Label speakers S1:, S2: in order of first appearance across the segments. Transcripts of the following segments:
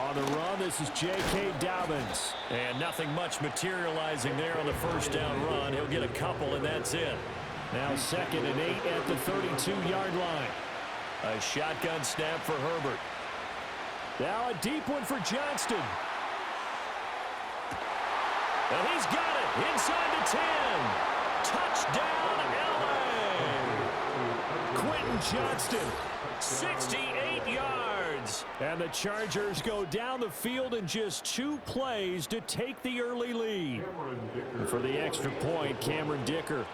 S1: On the run, this is J.K. Dobbins. And nothing much materializing there on the first down run. He'll get a couple, and that's it. Now 2nd and 8 at the 32-yard line. A shotgun snap for Herbert. Now a deep one for Johnston. And he's got it inside the 10. Touchdown, L.A. Quentin Johnston, 68 yards. And the Chargers go down the field in just 2 plays to take the early lead. And for the extra point, Cameron Dicker.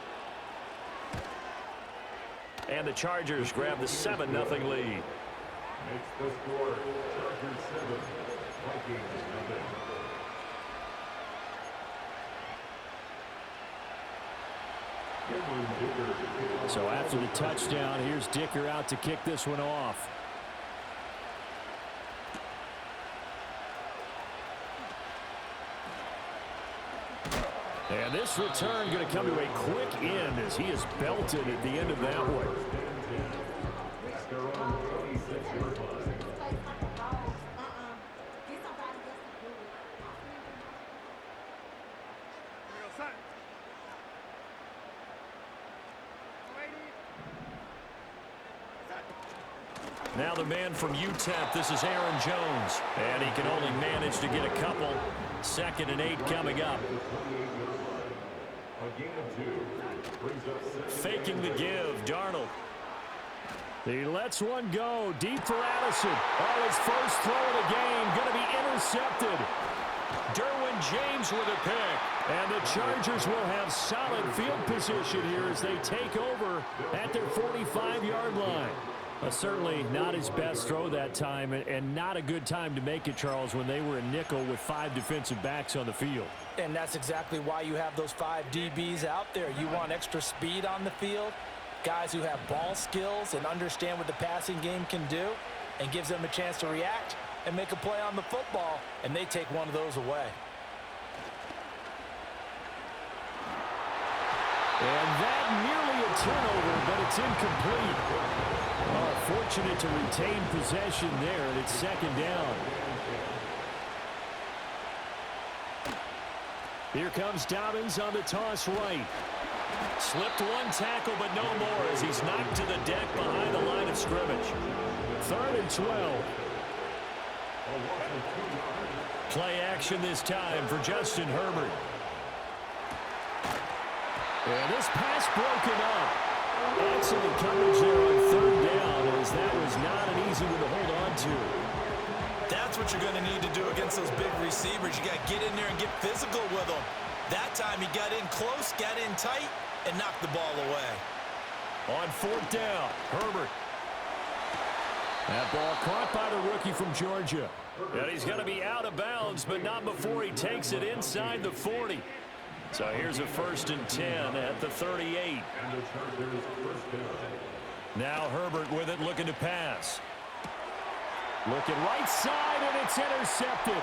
S1: And the Chargers grab the 7-0 lead.
S2: Makes the score Chargers 7, Vikings 0.
S1: So after the touchdown, here's Dicker out to kick this one off. And this return going to come to a quick end as he is belted at the end of that one. Now the man from UTEP, this is Aaron Jones. And he can only manage to get a couple. 2nd and 8 coming up. Faking the give, Darnold. He lets one go deep for Addison. Oh, his first throw of the game going to be intercepted. Derwin James with a pick. And the Chargers will have solid field position here as they take over at their 45-yard line. Certainly not his best throw that time, and not a good time to make it, Charles, when they were a nickel with 5 defensive backs on the field.
S3: And that's exactly why you have those 5 DBs out there. You want extra speed on the field, guys who have ball skills and understand what the passing game can do, and gives them a chance to react and make a play on the football, and they take one of those away.
S1: And that nearly a turnover, but it's incomplete. Oh, fortunate to retain possession there, and it's 2nd down. Here comes Dobbins on the toss right. Slipped one tackle, but no more as he's knocked to the deck behind the line of scrimmage. 3rd and 12. Play action this time for Justin Herbert. And this pass broken up. Excellent coverage there on 3rd down, as that was not an easy one to hold on to.
S3: That's what you're going to need to do against those big receivers. You got to get in there and get physical with them. That time he got in close, got in tight, and knocked the ball away.
S1: On 4th down, Herbert. That ball caught by the rookie from Georgia. And he's going to be out of bounds, but not before he takes it inside the 40. So here's a 1st and 10 at the 38. Now Herbert with it, looking to pass. Looking right side, and it's intercepted.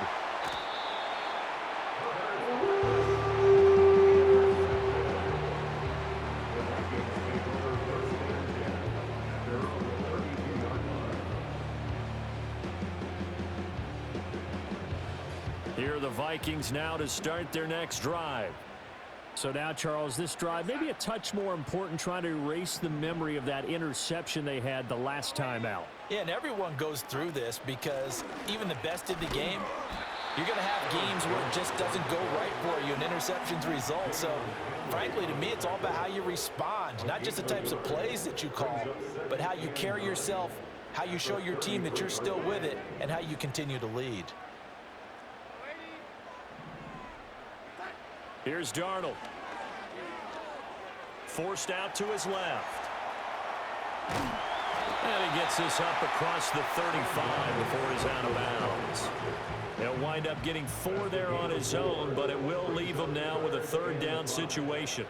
S1: Here are the Vikings now to start their next drive. So now, Charles, this drive maybe a touch more important, trying to erase the memory of that interception they had the last time out.
S3: Yeah, and everyone goes through this because even the best in the game, you're going to have games where it just doesn't go right for you, and interceptions result. So, frankly, to me, it's all about how you respond, not just the types of plays that you call, but how you carry yourself, how you show your team that you're still with it, and how you continue to lead.
S1: Here's Darnold. Forced out to his left. And he gets this up across the 35 before he's out of bounds. He'll wind up getting 4 there on his own, but it will leave him now with a 3rd down situation.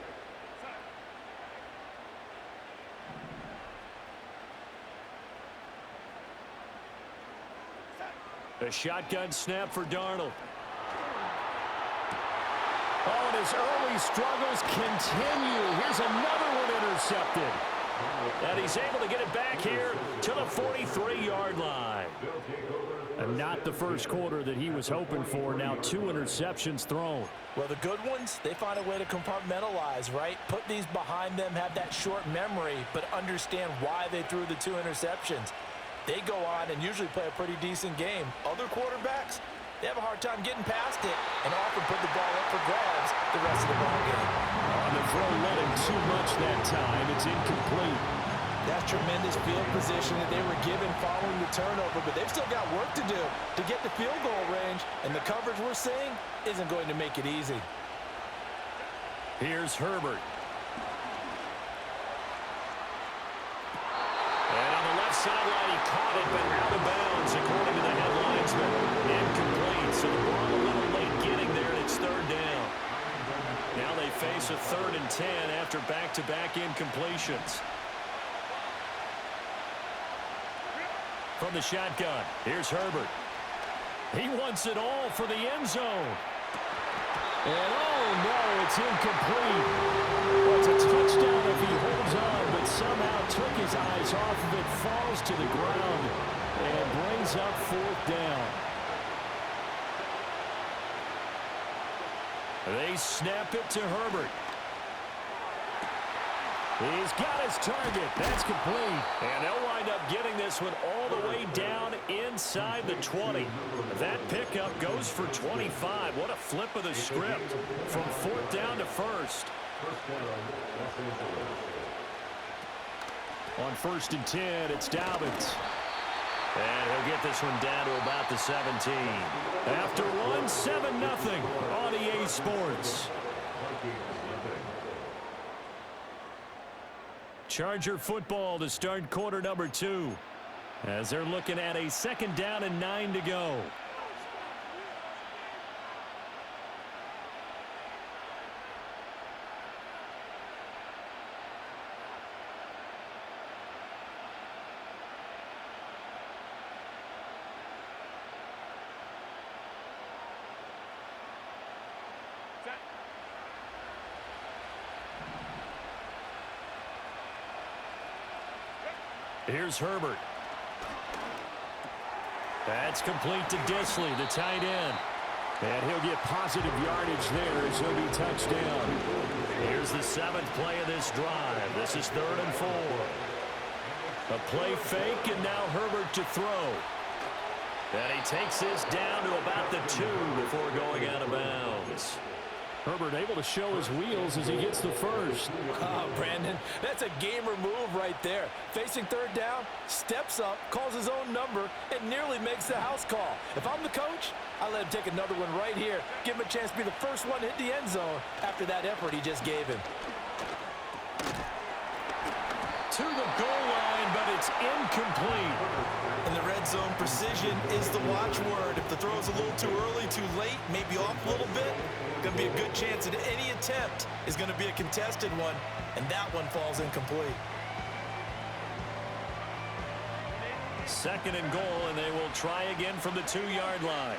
S1: A shotgun snap for Darnold. Oh, and his early struggles continue. Here's another one intercepted. And he's able to get it back here to the 43-yard line. And Not the first quarter that he was hoping for. Now 2 interceptions thrown.
S3: Well, the good ones, they find a way to compartmentalize, right? Put these behind them, have that short memory, but understand why they threw the 2 interceptions. They go on and usually play a pretty decent game. Other quarterbacks, they have a hard time getting past it and often put the ball up for grabs the rest of the ball game.
S1: On the throw, let him too much that time. It's incomplete.
S3: That's tremendous field position that they were given following the turnover, but they've still got work to do to get the field goal range, and the coverage we're seeing isn't going to make it easy.
S1: Here's Herbert. And on the left sideline, he caught it, but out of bounds, according to the headlinesman. Incomplete, so the ball a little late getting there, and it's 3rd down. Now they face a 3rd and 10 after back-to-back incompletions. From the shotgun, here's Herbert. He wants it all for the end zone. And oh no, it's incomplete. Well, it's a touchdown if he holds on, but somehow took his eyes off of it, falls to the ground, and brings up 4th down. They snap it to Herbert. He's got his target. That's complete. And they'll wind up getting this one all the way down inside the 20. That pickup goes for 25. What a flip of the script from 4th down to 1st. On 1st and 10, it's Dobbins. And he'll get this one down to about the 17. After one, 7-0 on EA Sports. Charger football to start quarter number 2. As they're looking at a 2nd down and 9 to go. Here's Herbert. That's complete to Disley, the tight end. And he'll get positive yardage there as he'll be touchdown. Here's the 7th play of this drive. This is 3rd and 4. A play fake, and now Herbert to throw. And he takes this down to about the 2 before going out of bounds. Herbert able to show his wheels as he gets the 1st.
S3: Oh, Brandon, that's a gamer move right there. Facing 3rd down, steps up, calls his own number, and nearly makes the house call. If I'm the coach, I let him take another one right here. Give him a chance to be the first one to hit the end zone after that effort he just gave him.
S1: To the goal line, but it's incomplete.
S3: In the red zone, precision is the watchword. If the throw's a little too early, too late, maybe off a little bit, going to be a good chance that any attempt is going to be a contested one, and that one falls incomplete.
S1: 2nd and goal, and they will try again from the 2-yard line.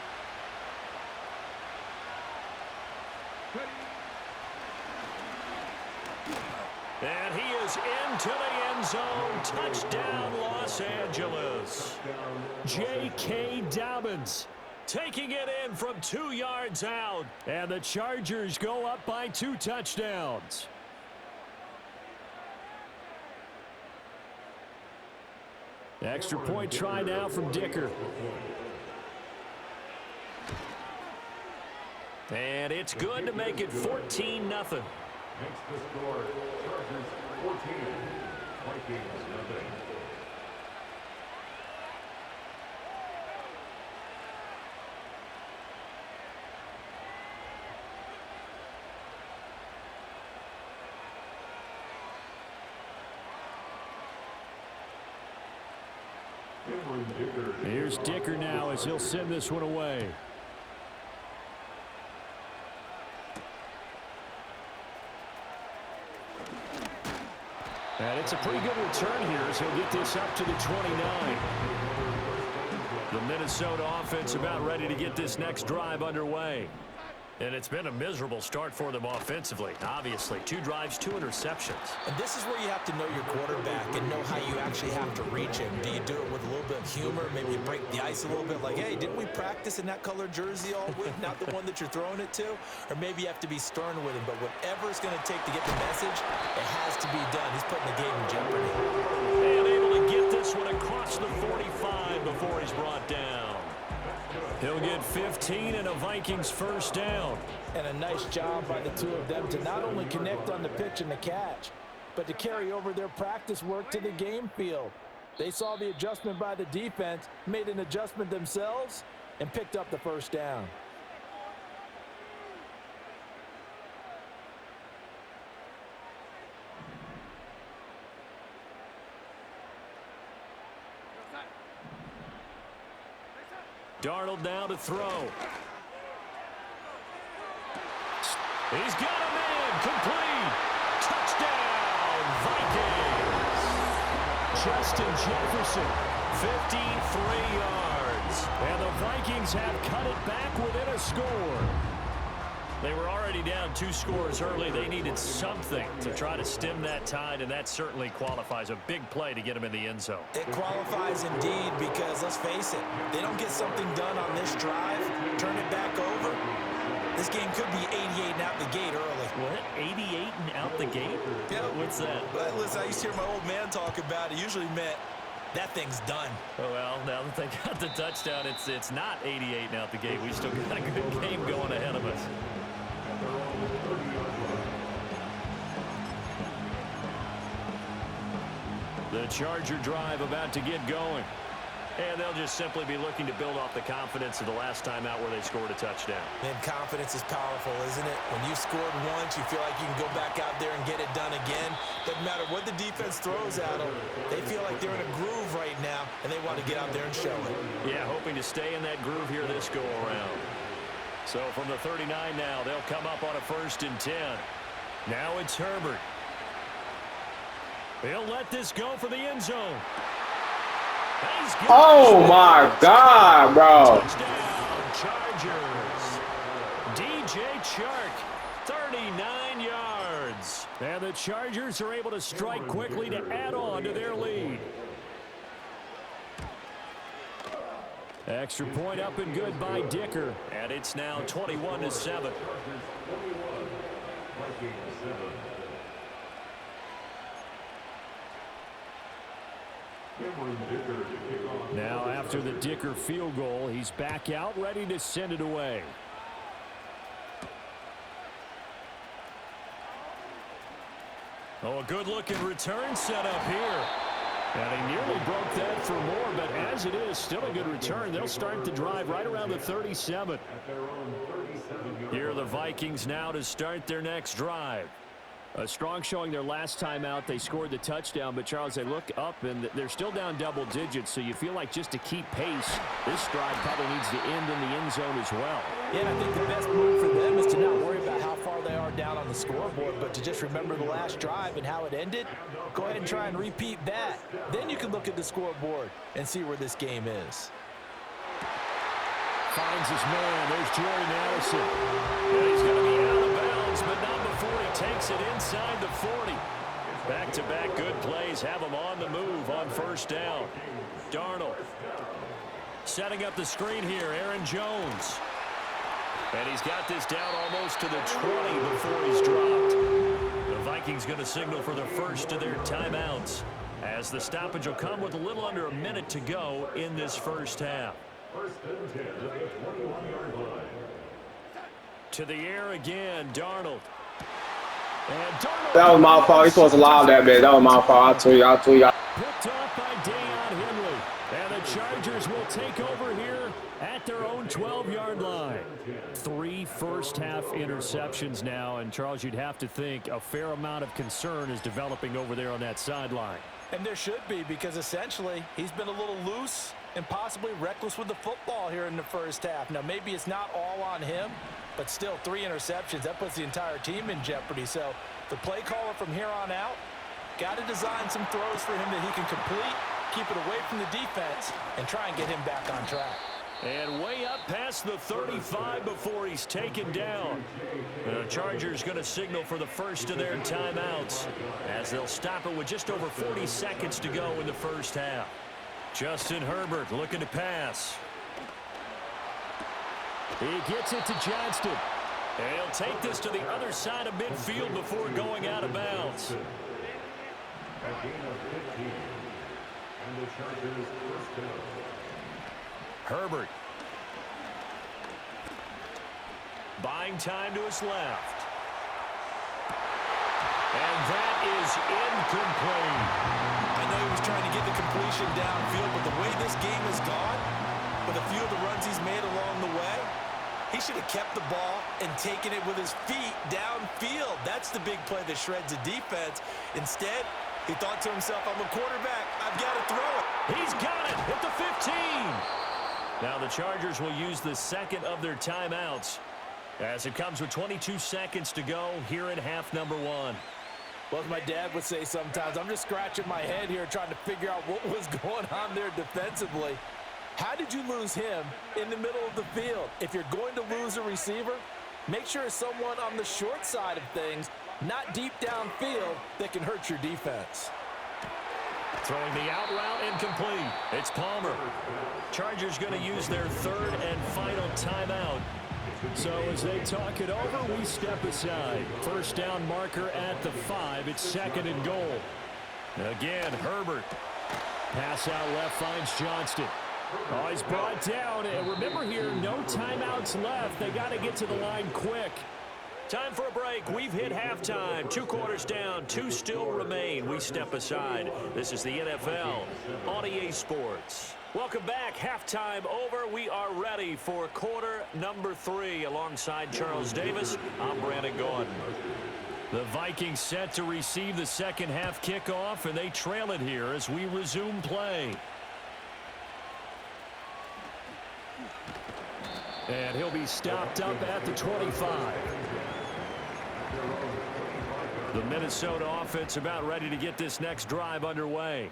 S1: And he is into the end zone. Touchdown, Los Angeles. J.K. Dobbins taking it in from 2 yards out. And the Chargers go up by 2 touchdowns. Extra point try now from Dicker. And it's good to make it 14-0.
S2: Makes the score, Chargers 14, Vikings 0.
S1: Here's Dicker now as he'll send this one away. And it's a pretty good return here as he'll get this up to the 29. The Minnesota offense about ready to get this next drive underway. And it's been a miserable start for them offensively. Obviously, 2 drives, 2 interceptions.
S3: And this is where you have to know your quarterback and know how you actually have to reach him. Do you do it with a little bit of humor? Maybe you break the ice a little bit like, hey, didn't we practice in that color jersey all week? Not the one that you're throwing it to? Or maybe you have to be stern with him. But whatever it's going to take to get the message, it has to be done. He's putting the game in jeopardy.
S1: And able to get this one across the 45 before he's brought down. He'll get 15 and a Vikings first down.
S3: And a nice job by the two of them to not only connect on the pitch and the catch, but to carry over their practice work to the game field. They saw the adjustment by the defense, made an adjustment themselves, and picked up the first down.
S1: Darnold now to throw. He's got him in. Complete. Touchdown, Vikings. Justin Jefferson, 53 yards. And the Vikings have cut it back within a score. They were already down 2 scores early. They needed something to try to stem that tide, and that certainly qualifies. A big play to get them in the end zone.
S3: It qualifies indeed because, let's face it, they don't get something done on this drive, turn it back over, this game could be 88 and out the gate early.
S1: What? 88 and out the gate?
S3: Yeah.
S1: What's that?
S3: Well, listen, I used to hear my old man talk about it. Usually meant that thing's done.
S1: Oh, well, now that they got the touchdown, it's not 88 and out the gate. We still got a good game going ahead of us. The Charger drive about to get going. And they'll just simply be looking to build off the confidence of the last time out where they scored a touchdown.
S3: And confidence is powerful, isn't it? When you've scored once, you feel like you can go back out there and get it done again. Doesn't matter what the defense throws at them. They feel like they're in a groove right now, and they want to get out there and show it.
S1: Yeah, hoping to stay in that groove here this go-around. So from the 39 now, they'll come up on a 1st and 10. Now it's Herbert. He'll let this go for the end zone.
S4: Oh my God, bro.
S1: Touchdown, Chargers. DJ Chark, 39 yards. And the Chargers are able to strike quickly to add on to their lead. Extra point up and good by Dicker. And it's now 21-7. Now after the Dicker field goal, he's back out ready to send it away. Oh, a good-looking return set up here. And he nearly broke that for more, but as it is, still a good return. They'll start the drive right around the 37. Here are the Vikings now to start their next drive. A strong showing their last time out. They scored the touchdown, but, Charles, they look up, and they're still down double digits, so you feel like just to keep pace, this drive probably needs to end in the end zone as well.
S3: Yeah, I think the best move for them is to not worry about how far they are down on the scoreboard, but to just remember the last drive and how it ended. Go ahead and try and repeat that. Then you can look at the scoreboard and see where this game is.
S1: Finds his man. There's Jordan Addison. And he's going to be out of bounds, but not before he takes it inside the 40. Back-to-back good plays have him on the move on 1st down. Darnold setting up the screen here. Aaron Jones. And he's got this down almost to the 20 before he's dropped. The Vikings going to signal for the first of their timeouts, as the stoppage will come with a little under a minute to go in this first half.
S2: 1st and 10 at the 21-yard line.
S1: To the air again, Darnold. And Darnold.
S4: That was my fault. He's supposed to allow that, man. That was my fault. I told y'all.
S1: Picked off by Deion Henley. And the Chargers will take over here at their own 12-yard line. 3 first-half interceptions now. And, Charles, you'd have to think a fair amount of concern is developing over there on that sideline.
S3: And there should be, because essentially he's been a little loose and possibly reckless with the football here in the first half. Now, maybe it's not all on him, but still 3 interceptions. That puts the entire team in jeopardy. So the play caller from here on out got to design some throws for him that he can complete, keep it away from the defense, and try and get him back on track.
S1: And way up past the 35 before he's taken down. The Chargers going to signal for the first of their timeouts as they'll stop it with just over 40 seconds to go in the first half. Justin Herbert looking to pass. He gets it to Johnston. And he'll take this to the other side of midfield before going out of bounds.
S2: A gain of 15. And the Chargers first down.
S1: Herbert. Buying time to his left. And that is incomplete.
S3: I know he was trying to get the completion downfield, but the way this game has gone, with a few of the runs he's made along the way, he should have kept the ball and taken it with his feet downfield. That's the big play that shreds the defense. Instead, he thought to himself, I'm a quarterback. I've got to throw it.
S1: He's got it at the 15. Now the Chargers will use the second of their timeouts as it comes with 22 seconds to go here in half number one.
S3: Well, as my dad would say sometimes, I'm just scratching my head here trying to figure out what was going on there defensively. How did you lose him in the middle of the field? If you're going to lose a receiver, make sure it's someone on the short side of things, not deep downfield, that can hurt your defense.
S1: Throwing the out route incomplete. It's Palmer. Chargers going to use their third and final timeout. So as they talk it over, we step aside. First down marker at the 5. It's second and goal. Again, Herbert. Pass out left finds Johnston. Oh, he's brought down. And remember here, no timeouts left. They got to get to the line quick. Time for a break. We've hit halftime. 2 quarters down. 2 still remain. We step aside. This is the NFL on EA Sports. Welcome back. Halftime over. We are ready for quarter number 3. Alongside Charles Davis, I'm Brandon Gordon. The Vikings set to receive the second half kickoff, and they trail it here as we resume play. And he'll be stopped up at the 25. The Minnesota offense about ready to get this next drive underway.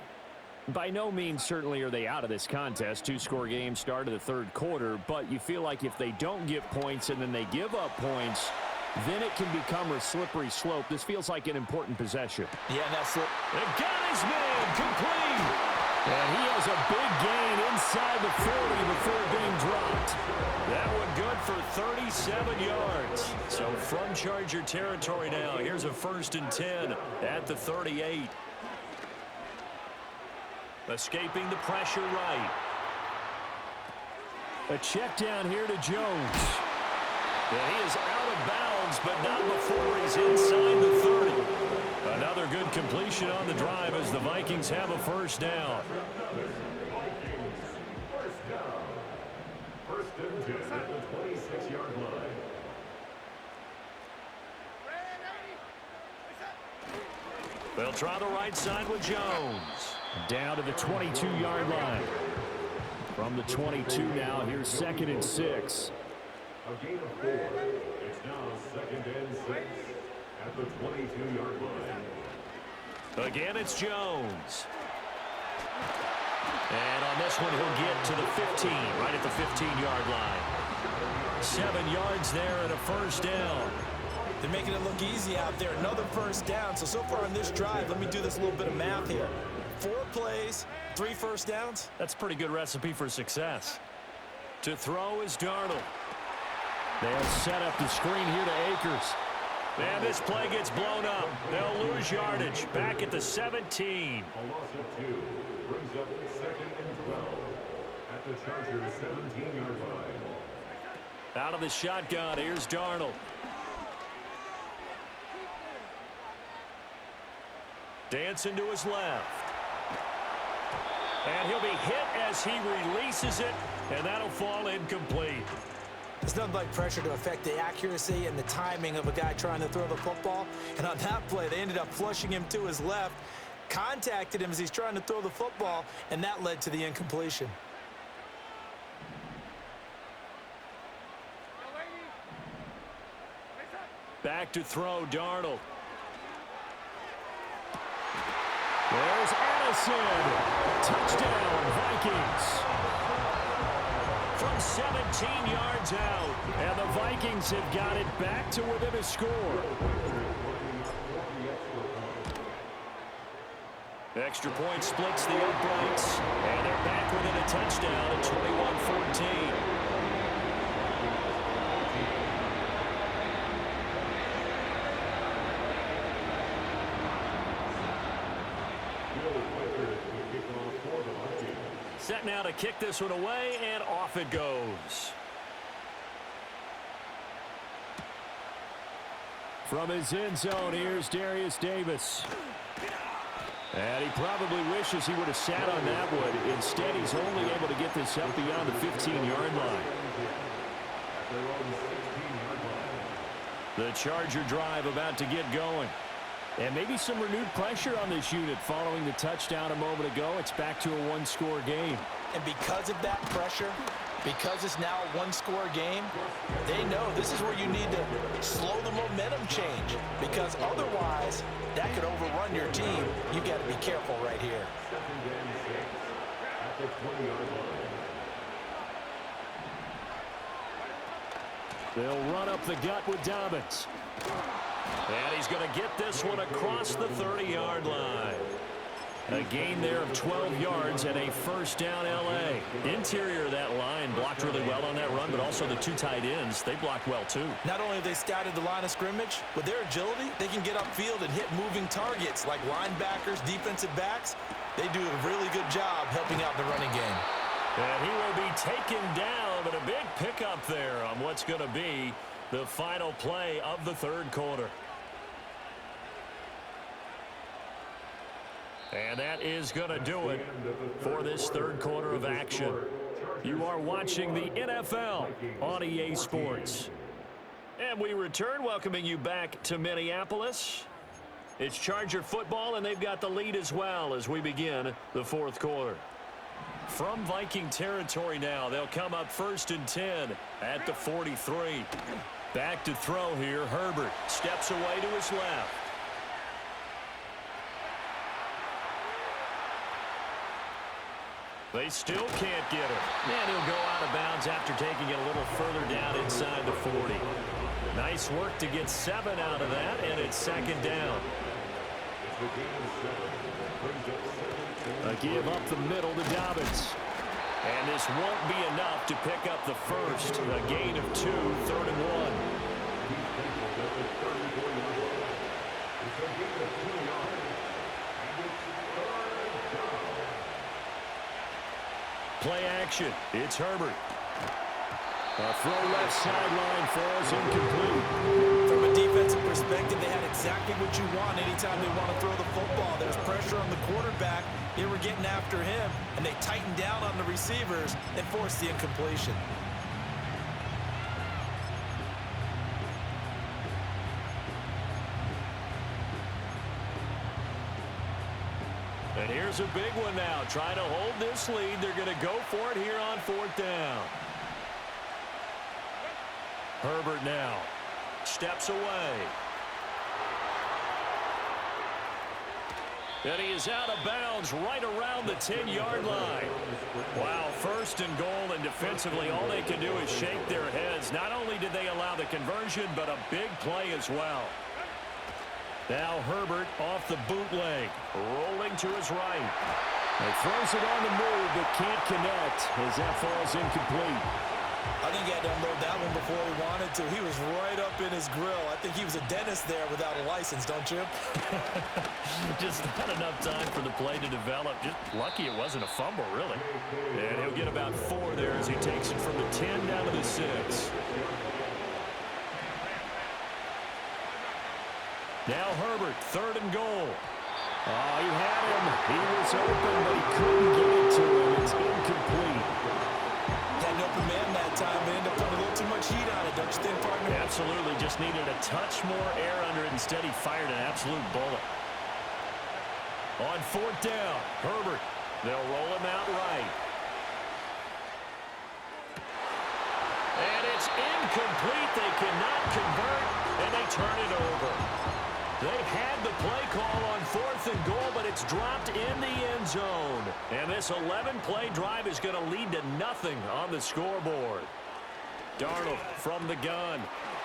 S1: By no means certainly are they out of this contest. 2-score game start of the third quarter, but you feel like if they don't get points and then they give up points, then it can become a slippery slope. This feels like an important possession.
S3: Yeah, and that's it.
S1: And got his man complete. And he has a big gain inside the 40 before being dropped. That one good for 37 yards. So from Charger territory now, here's a 1st and 10 at the 38. Escaping the pressure right. A check down here to Jones. And he is out of bounds, but not before he's inside the 30. Another good completion on the drive as the Vikings have a first down.
S2: First and 10 at the 26-yard line.
S1: They'll try the right side with Jones. Down to the 22-yard line. From the 22 now, here's 2nd and 6.
S2: A gain of 4. It's now 2nd and 6 at the 22-yard line.
S1: Again, it's Jones. And on this one, he'll get to the 15, right at the 15-yard line. 7 yards there and a first down.
S3: They're making it look easy out there. Another first down. So far on this drive, let me do this little bit of math here. 4 plays, 3 first downs.
S1: That's a pretty good recipe for success. To throw is Darnold. They'll set up the screen here to Akers. And this play gets blown up. They'll lose yardage. Back at the 17.
S2: A loss of 2 brings up 2nd and 12 at the Chargers' 17-yard line.
S1: Out of the shotgun, here's Darnold. Dancing to his left. And he'll be hit as he releases it, and that'll fall incomplete.
S3: It's nothing like pressure to affect the accuracy and the timing of a guy trying to throw the football. And on that play, they ended up flushing him to his left, contacted him as he's trying to throw the football, and that led to the incompletion.
S1: Back to throw, Darnold. There's Addison. Touchdown, Vikings. From Vikings have got it back to within a score. Extra point splits the uprights, and they're back within a touchdown at 21-14. Set now to kick this one away, and off it goes. From his end zone, here's Darius Davis. And he probably wishes he would have sat on that one. Instead, he's only able to get this up beyond the 15-yard line. The Charger drive about to get going. And maybe some renewed pressure on this unit following the touchdown a moment ago. It's back to a one-score game.
S3: And because of that pressure, because it's now a one-score game, they know this is where you need to slow the momentum change. Because otherwise, that could overrun your team. You've got to be careful right here.
S1: They'll run up the gut with Dobbins. And he's going to get this one across the 30-yard line. A gain there of 12 yards and a first down L.A. Interior of that line blocked really well on that run, but also the two tight ends, they blocked well too.
S3: Not only have they scouted the line of scrimmage, with their agility, they can get upfield and hit moving targets like linebackers, defensive backs. They do a really good job helping out the running game.
S1: And he will be taken down, but a big pickup there on what's going to be the final play of the third quarter. And that is going to do it for this third quarter of action. You are watching the NFL on EA Sports. And we return, welcoming you back to Minneapolis. It's Charger football, and they've got the lead as well as we begin the fourth quarter. From Viking territory now, they'll come up 1st and 10 at the 43. Back to throw here, Herbert steps away to his left. They still can't get him. And he'll go out of bounds after taking it a little further down inside the 40. Nice work to get 7 out of that, and it's second down. A give up the middle to Dobbins. And this won't be enough to pick up the first. A gain of 2, 3rd and 1. Play action. It's Herbert. A throw left sideline falls incomplete.
S3: From a defensive perspective, they had exactly what you want anytime they want to throw the football. There's pressure on the quarterback. They were getting after him, and they tightened down on the receivers and forced the incompletion.
S1: And here's a big one now. Trying to hold this lead. They're going to go for it here on 4th down. Herbert now steps away. And he is out of bounds right around the 10-yard line. Wow, 1st and goal, and defensively all they can do is shake their heads. Not only did they allow the conversion, but a big play as well. Now Herbert off the bootleg, rolling to his right. He throws it on the move, but can't connect as that falls incomplete.
S3: I think he had to unload that one before he wanted to. He was right up in his grill. I think he was a dentist there without a license, don't you?
S1: Just not enough time for the play to develop. Just lucky it wasn't a fumble, really. And he'll get about 4 there as he takes it from the 10 down to the 6. Now Herbert, 3rd and goal. Oh, he had him. He was open, but he couldn't get it to him. It's incomplete.
S3: Had an open man that time, but ended up putting a little too much heat on it, don't you think, partner?
S1: Absolutely. Just needed a touch more air under it. Instead, he fired an absolute bullet. On 4th down, Herbert. They'll roll him out right. And it's incomplete. They cannot convert, and they turn it over. They had the play call on 4th and goal, but it's dropped in the end zone. And this 11-play drive is going to lead to nothing on the scoreboard. Darnold from the gun.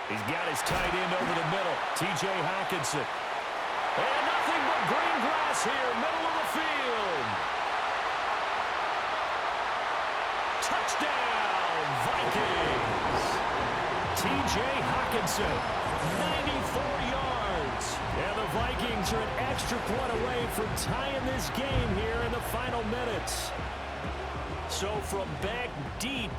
S1: He's got his tight end over the middle, T.J. Hockenson. And nothing but green grass here, middle of the field. Touchdown, Vikings. T.J. Hockenson, 94 yards. And the Vikings are an extra point away from tying this game here in the final minutes. So from back deep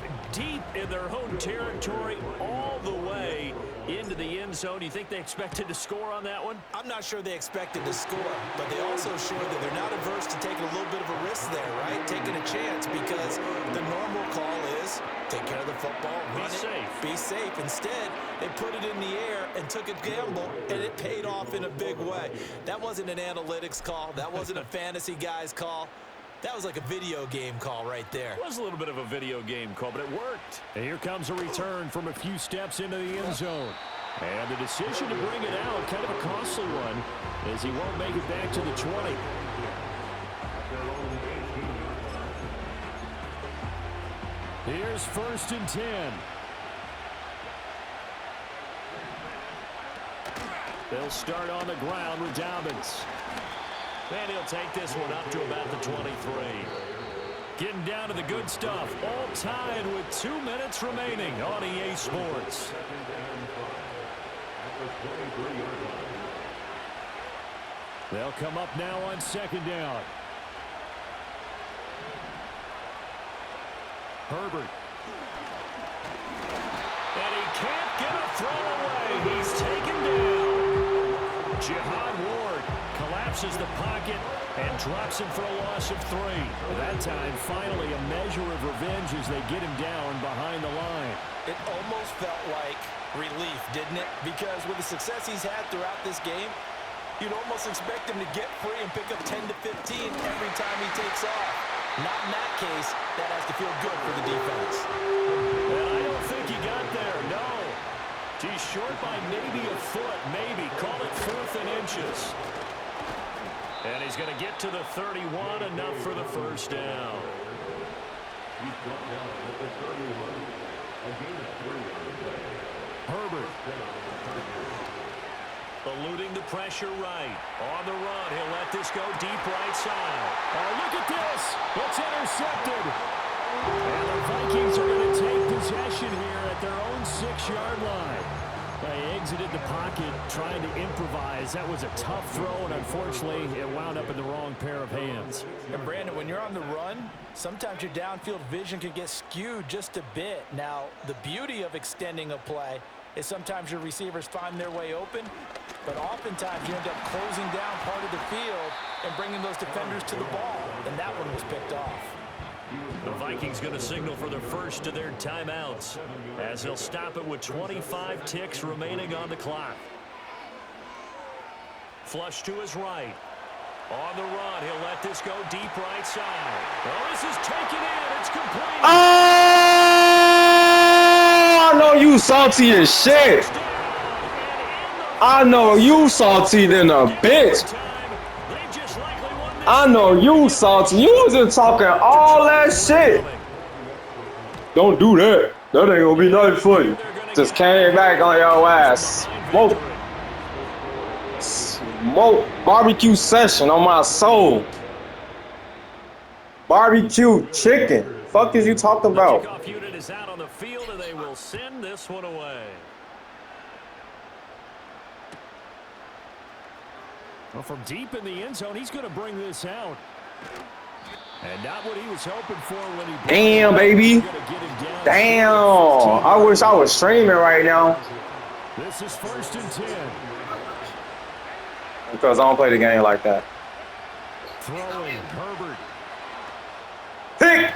S1: in their own territory, all the way into the end zone. You think they expected to score on that one?
S3: I'm not sure they expected to score, but they also showed that they're not averse to taking a little bit of a risk there, right? Taking a chance, because the normal call is take care of the football, run it, be safe. Instead, they put it in the air and took a gamble, and it paid off in a big way. That wasn't an analytics call. That wasn't a fantasy guy's call. That was like a video game call right there.
S1: It was a little bit of a video game call, but it worked. And here comes a return from a few steps into the end zone. And the decision to bring it out, kind of a costly one, as he won't make it back to the 20. Here's 1st and 10. They'll start on the ground with Dobbins. And he'll take this one up to about the 23. Getting down to the good stuff. All tied with 2 minutes remaining on EA Sports. They'll come up now on 2nd down. Herbert. And he can't get a throw away. He's taken down. Jihad Ward collapses the pocket and drops him for a loss of 3. That time, finally, a measure of revenge as they get him down behind the line.
S3: It almost felt like relief, didn't it? Because with the success he's had throughout this game, you'd almost expect him to get free and pick up 10 to 15 every time he takes off. Not in that case. That has to feel good for the defense.
S1: Well, I don't think he got there, no. He's short by maybe a foot, maybe. Call it 4th and inches. And he's going to get to the 31, enough for the 1st down. Herbert. Eluding the pressure right. On the run, he'll let this go deep right side. Oh, look at this. It's intercepted. And the Vikings are going to take possession here at their own 6-yard line. They exited the pocket trying to improvise. That was a tough throw, and unfortunately, it wound up in the wrong pair of hands.
S3: And Brandon, when you're on the run, sometimes your downfield vision can get skewed just a bit. Now, the beauty of extending a play is sometimes your receivers find their way open, but oftentimes you end up closing down part of the field and bringing those defenders to the ball, and that one was picked off.
S1: The Vikings going to signal for the first of their timeouts as they'll stop it with 25 ticks remaining on the clock. Flush to his right. On the run, he'll let this go deep right side. Well, this is taken in. It's complete.
S4: Oh, I know you salty as shit. I know you salty than a bitch. I know you salty. You wasn't talking all that shit. Don't do that. That ain't gonna be nothing for you. Just came back on your ass. Smoke. Barbecue session on my soul. Barbecue chicken. Fuck is you talking about?
S1: The kickoff unit is out on the field, and they will send this one away. Well, from deep in the end zone, he's going to bring this out. And not what he was hoping for when he...
S4: Damn, baby. Damn. I wish I was streaming right now.
S1: This is 1st and 10.
S4: Because I don't play the game like that.
S1: Throwing, Herbert.
S4: Pick.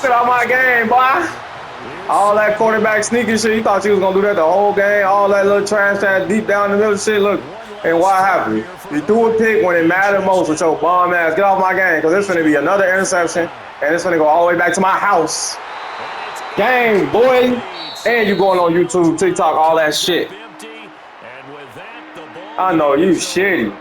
S4: Get out my game, boy. All that quarterback sneaky shit, you thought you was gonna do that the whole game. All that little trash that deep down in the middle of shit. Look, and what happened? You threw a pick when it mattered most with your bomb ass. Get off my game, because it's gonna be another interception, and it's gonna go all the way back to my house. Game, boy. And you going on YouTube, TikTok, all that shit. I know you shitty.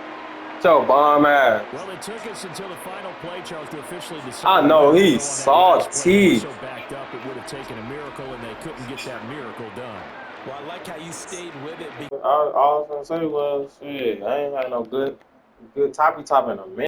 S4: your bum ass.
S1: Well, it took us until the final play, Charles, to officially decide.
S4: I know
S1: whether to
S4: he's
S1: go on that last play. They were
S4: salty.
S1: so backed up, it would have taken a miracle, and they couldn't get that miracle done.
S3: Well, I like how you stayed with it.
S4: All I was gonna say was, shit, I ain't had no good toppy top in a minute.